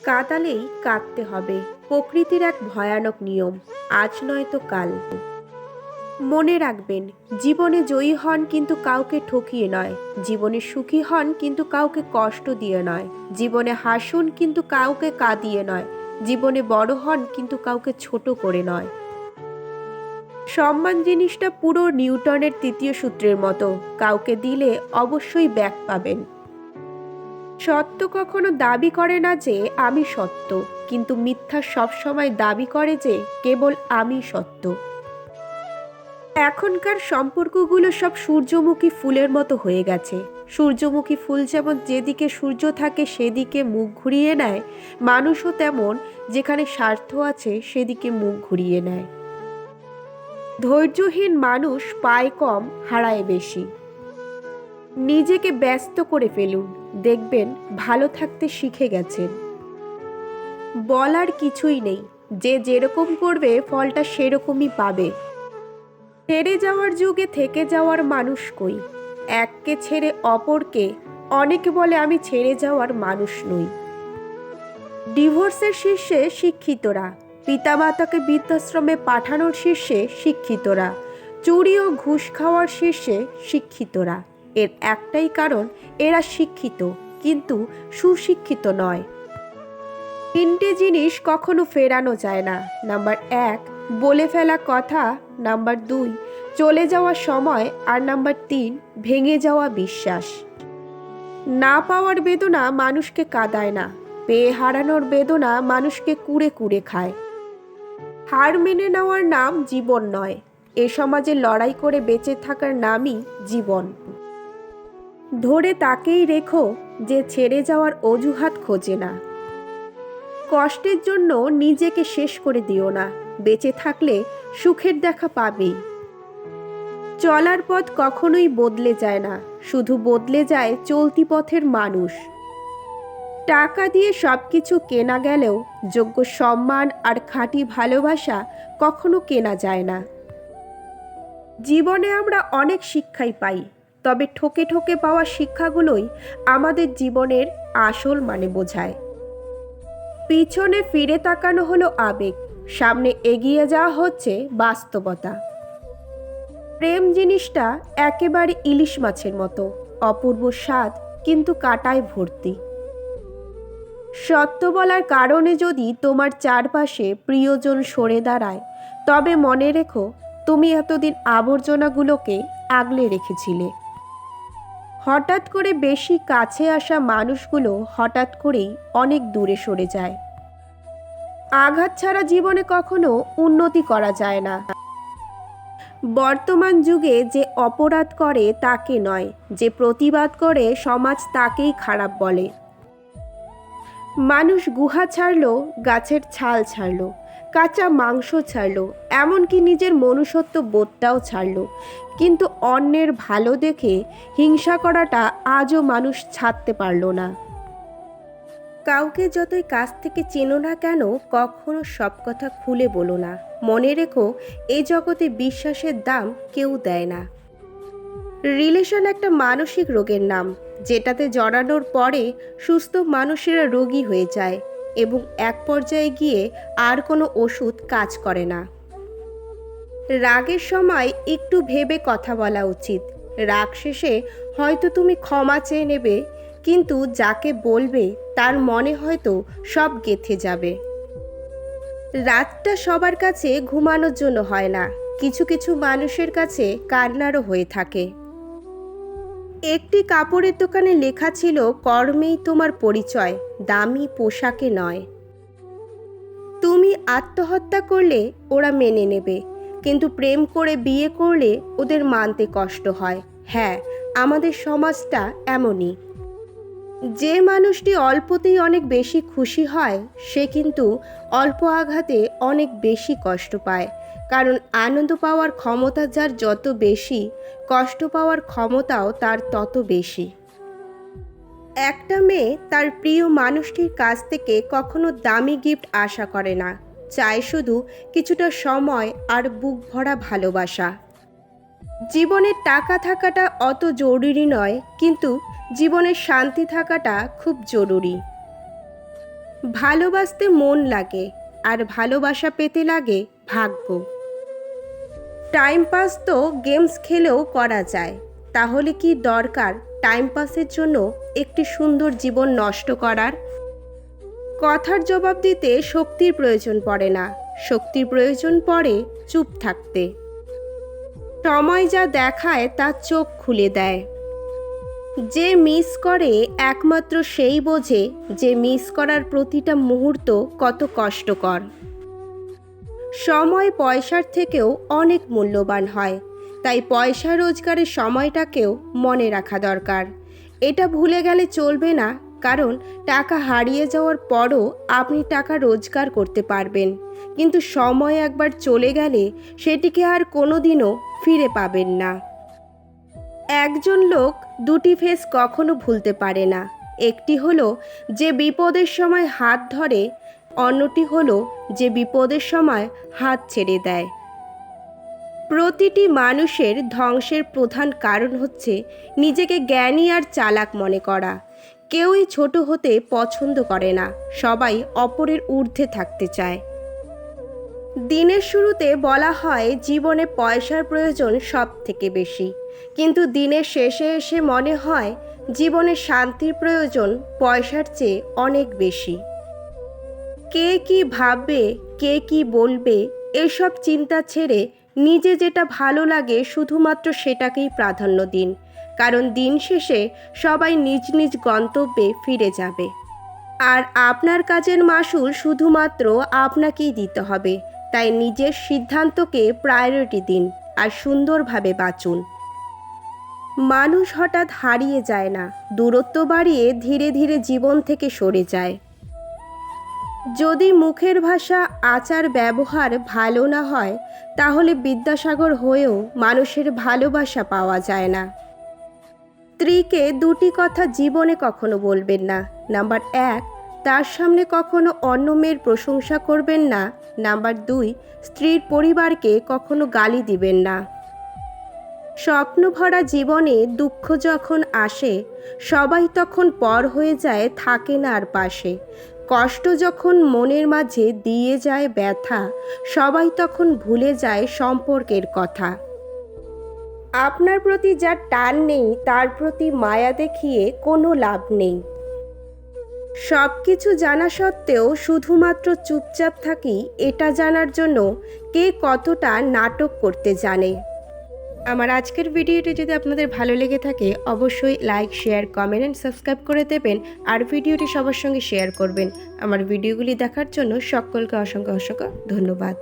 কাঁদালেই কাঁদতে হবে, প্রকৃতির এক ভয়ানক নিয়ম। আজ নয়তো কাল। মনে রাখবেন, জীবনে জয়ী হন কিন্তু কাউকে ঠকিয়ে নয়, জীবনে সুখী হন কিন্তু কাউকে কষ্ট দিয়ে নয়, জীবনে হাসুন কিন্তু কাউকে কাঁদিয়ে নয়, জীবনে বড় হন কিন্তু কাউকে ছোট করে নয়। সম্মান জিনিসটা পুরো নিউটনের তৃতীয় সূত্রের মতো, কাউকে দিলে অবশ্যই ব্যাক পাবেন। সত্য কখনো দাবি করে না যে আমি সত্য, কিন্তু মিথ্যা সবসময় দাবি করে যে কেবল আমি সত্য। এখনকার সম্পর্কগুলো সব সূর্যমুখী ফুলের মতো হয়ে গেছে। সূর্যমুখী ফুল যেমন যেদিকে সূর্য থাকে সেদিকে মুখ ঘুরিয়ে নেয়, মানুষও তেমন যেখানে স্বার্থ আছে সেদিকে মুখ ঘুরিয়ে নেয়। ধৈর্যহীন মানুষ পায় কম, হারায় বেশি। নিজেকে ব্যস্ত করে ফেলুন, দেখবেন ভালো থাকতে শিখে গেছেন। বলার কিছুই নেই, যে যেরকম করবে ফলটা সেরকমই পাবে। ছেড়ে যাওয়ার যুগে থেকে যাওয়ার মানুষ কই? এককে ছেড়ে অপরকে, অনেকে বলে আমি ছেড়ে যাওয়ার মানুষ নই। ডিভোর্সের শীর্ষে শিক্ষিতরা, পিতামাতাকে বৃদ্ধাশ্রমে পাঠানোর শীর্ষে শিক্ষিতরা, চুরি ও ঘুষ খাওয়ার শীর্ষে শিক্ষিতরা। এর একটাই কারণ, এরা শিক্ষিত কিন্তু সুশিক্ষিত নয়। তিনটে জিনিস কখনো ফেরানো যায় না। নাম্বার 1, বলে ফেলা কথা। নাম্বার 2, চলে যাওয়া সময়। আর নাম্বার 3, ভেঙে যাওয়া বিশ্বাস। না পাওয়ার বেদনা মানুষকে কাঁদায় না, পেয়ে হারানোর বেদনা মানুষকে কুড়ে কুড়ে খায়। হার মেনে নেওয়ার নাম জীবন নয়, এ সমাজে লড়াই করে বেঁচে থাকার নামই জীবন। ধরে তাকেই রেখো যে ছেড়ে যাওয়ার অজুহাত খোঁজে না। কষ্টের জন্য নিজেকে শেষ করে দিও না, বেঁচে থাকলে সুখের দেখা পাবেই। চলার পথ কখনোই বদলে যায় না, শুধু বদলে যায় চলতি পথের মানুষ। টাকা দিয়ে সবকিছু কেনা গেলেও যোগ্য সম্মান আর খাঁটি ভালোবাসা কখনো কেনা যায় না। জীবনে আমরা অনেক শিক্ষাই পাই, তবে ঠকে ঠকে পাওয়া শিক্ষাগুলোই আমাদের জীবনের আসল মানে বোঝায়। পিছনে ফিরে তাকানো হলো আবেগ, সামনে এগিয়ে যাওয়া হচ্ছে বাস্তবতা। প্রেম জিনিসটা একেবারে ইলিশ মাছের মতো, অপূর্ব স্বাদ কিন্তু কাঁটায় ভর্তি। সত্য বলার কারণে যদি তোমার চারপাশে প্রিয়জন সরে দাঁড়ায়, তবে মনে রেখো তুমি এতদিন আবর্জনাগুলোকে আগলে রেখেছিলে। হঠাৎ করে বেশি কাছে আসা মানুষগুলো হঠাৎ করেই অনেক দূরে সরে যায়। আঘাত ছাড়া জীবনে কখনো উন্নতি করা যায় না। বর্তমান যুগে যে অপরাধ করে তাকে নয়, যে প্রতিবাদ করে সমাজ তাকেই খারাপ বলে। মানুষ গুহা ছাড়লো, গাছের ছাল ছাড়লো, কাঁচা মাংস ছাড়লো, এমনকি নিজের মনুষ্যত্ব বোধটাও ছাড়লো, কিন্তু অন্যের ভালো দেখে হিংসা করাটা আজও মানুষ ছাড়তে পারল না। কাউকে যতই কাছ থেকে চেনো না কেন, কখনো সব কথা খুলে বলো না। মনে রেখো, এই জগতে বিশ্বাসের দাম কেউ দেয় না। রিলেশন একটা মানসিক রোগের নাম, যেটাতে জড়ানোর পরে সুস্থ মানুষেরা রোগী হয়ে যায় এবং এক পর্যায়ে গিয়ে আর কোনো ওষুধ কাজ করে না। রাগের সময় একটু ভেবে কথা বলা উচিত। রাগ শেষে হয়তো তুমি ক্ষমা চেয়ে নেবে, কিন্তু যাকে বলবে তার মনে হয়তো সব গেঁথে যাবে। রাতটা সবার কাছে ঘুমানোর জন্য হয় না, কিছু কিছু মানুষের কাছে কান্নারও হয়ে থাকে। একটি কাপড়ের দোকানে লেখা ছিল, কর্মেই তোমার পরিচয়, দামি পোশাকে নয়। তুমি আত্মহত্যা করলে ওরা মেনে নেবে, কিন্তু প্রেম করে বিয়ে করলে ওদের মানতে কষ্ট হয়। হ্যাঁ, আমাদের সমাজটা এমনই। যে মানুষটি অল্পতেই অনেক বেশি খুশি হয়, সে কিন্তু অল্প আঘাতে অনেক বেশি কষ্ট পায়। কারণ আনন্দ পাওয়ার ক্ষমতা যার যত বেশি, কষ্ট পাওয়ার ক্ষমতাও তার তত বেশি। একটা মেয়ে তার প্রিয় মানুষটির কাছ থেকে কখনো দামি গিফট আশা করে না, চায় শুধু কিছুটা সময় আর বুক ভরা ভালোবাসা। জীবনে টাকা থাকাটা অত জরুরি নয়, কিন্তু জীবনের শান্তি থাকাটা খুব জরুরি। ভালোবাসতে মন লাগে, আর ভালোবাসা পেতে লাগে ভাগ্য। টাইম পাস তো গেমস খেলেও করা যায়, তাহলে কি দরকার টাইম পাসের জন্য একটি সুন্দর জীবন নষ্ট করার? কথার জবাব দিতে শক্তির প্রয়োজন পড়ে না, শক্তির প্রয়োজন পড়ে চুপ থাকতে। সময় যা দেখায় তা চোখ খুলে দেয়। যে মিস করে একমাত্র সেই বোঝে যে মিস করার প্রতিটা মুহূর্ত কত কষ্টকর। সময় পয়সার থেকেও অনেক মূল্যবান হয়, তাই পয়সা রোজগারের সময়টাকেও মনে রাখা দরকার। এটা ভুলে গেলে চলবে না, কারণ টাকা হারিয়ে যাওয়ার পরও আপনি টাকা রোজগার করতে পারবেন, কিন্তু সময় একবার চলে গেলে সেটিকে আর কোনোদিনও ফিরে পাবেন না। একজন লোক দুটি ফেস কখনো ভুলতে পারে না। একটি হলো যে বিপদের সময় হাত ধরে, অন্যটি হলো যে বিপদের সময় হাত ছেড়ে দেয়। প্রতিটি মানুষের ধ্বংসের প্রধান কারণ হচ্ছে নিজেকে জ্ঞানী আর চালাক মনে করা। কেউই ছোট হতে পছন্দ করে না, সবাই অপরের ঊর্ধ্বে থাকতে চায়। দিনের শুরুতে বলা হয় জীবনে পয়সার প্রয়োজন সব থেকে বেশি, কিন্তু দিনের শেষে এসে মনে হয় জীবনে শান্তির প্রয়োজন পয়সার চেয়ে অনেক বেশি। কে কি ভাববে, কে কি বলবে, এসব চিন্তা ছেড়ে নিজে যেটা ভালো লাগে শুধুমাত্র সেটাকেই প্রাধান্য দিন, কারণ দিন শেষে সবাই নিজ নিজ গন্তব্যে ফিরে যাবে। আর আপনার কাজের মাসুল শুধুমাত্র আপনাকেই দিতে হবে, তাই নিজের সিদ্ধান্তকে প্রায়োরিটি দিন আর সুন্দরভাবে বাঁচুন। মানুষ হঠাৎ হারিয়ে যায় না, দূরত্ব বাড়িয়ে ধীরে ধীরে জীবন থেকে সরে যায়। যদি মুখের ভাষা, আচার ব্যবহার ভালো না হয়, তাহলে বিদ্যাসাগর হয়েও মানুষের ভালোবাসা পাওয়া যায় না। স্ত্রীকে দুটি কথা জীবনে কখনো বলবেন না। নাম্বার 1, তার সামনে কখনো অন্য মেয়ের প্রশংসা করবেন না। নাম্বার 2, স্ত্রীর পরিবারকে কখনো গালি দিবেন না। স্বপ্ন ভরা জীবনে দুঃখ যখন আসে, সবাই তখন পর হয়ে যায়, থাকে না আর পাশে। কষ্ট যখন মনের মাঝে দিয়ে যায় ব্যথা, সবাই তখন ভুলে যায় সম্পর্কের কথা। আপনার প্রতি যার টান নেই, তার প্রতি মায়া দেখিয়ে কোনো লাভ নেই। সব কিছু জানা সত্ত্বেও শুধুমাত্র চুপচাপ থাকি, এটা জানার জন্য কে কতটা নাটক করতে জানে। আমার আজকের ভিডিওটি যদি আপনাদের ভালো লেগে থাকে, অবশ্যই like, share, comment and subscribe করে দেবেন, আর ভিডিওটি সবার সঙ্গে শেয়ার করবেন। আমার ভিডিওগুলি দেখার জন্য সকলকে অসংখ্য অসংখ্য ধন্যবাদ।